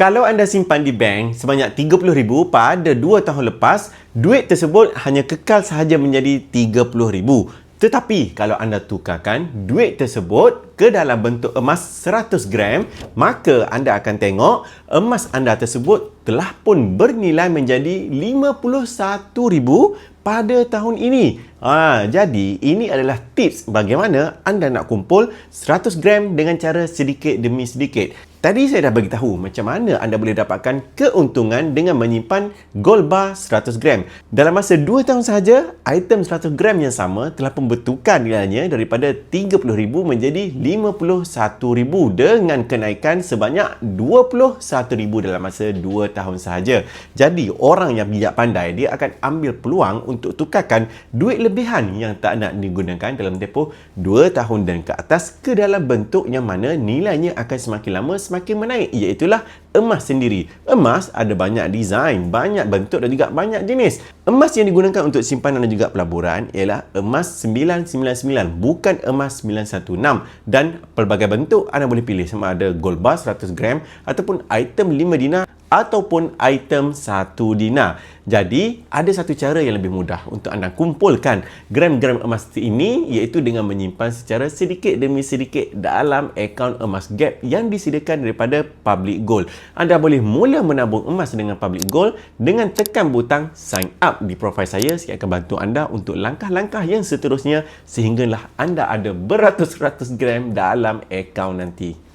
Kalau anda simpan di bank sebanyak RM30,000 pada 2 tahun lepas, duit tersebut hanya kekal sahaja menjadi RM30,000. Tetapi kalau anda tukarkan duit tersebut ke dalam bentuk emas 100 gram, maka anda akan tengok emas anda tersebut telah pun bernilai menjadi RM51,000 pada tahun ini. Jadi ini adalah tips bagaimana anda nak kumpul 100 gram dengan cara sedikit demi sedikit. Tadi saya dah beritahu macam mana anda boleh dapatkan keuntungan dengan menyimpan gold bar 100 gram. Dalam masa 2 tahun sahaja, item 100 gram yang sama telah pun bertukar nilainya daripada RM30,000 menjadi RM51,000 dengan kenaikan sebanyak RM21,000 dalam masa 2 tahun sahaja. Jadi, orang yang bijak pandai, dia akan ambil peluang untuk tukarkan duit lebihan yang tak nak digunakan dalam tempoh 2 tahun dan ke atas ke dalam bentuk yang mana nilainya akan semakin lama semakin menaik, iaitulah emas sendiri. Emas ada banyak design, banyak bentuk dan juga banyak jenis. Emas yang digunakan untuk simpanan dan juga pelaburan ialah emas 999, bukan emas 916, dan pelbagai bentuk anda boleh pilih sama ada gold bar 100 gram ataupun item 5 dinar ataupun item 1 dinar. Jadi, ada satu cara yang lebih mudah untuk anda kumpulkan gram-gram emas ini, iaitu dengan menyimpan secara sedikit demi sedikit dalam akaun emas gap yang disediakan daripada Public Gold. Anda boleh mula menabung emas dengan Public Gold dengan tekan butang sign up di profil saya. Saya akan bantu anda untuk langkah-langkah yang seterusnya sehinggalah anda ada beratus-ratus gram dalam akaun nanti.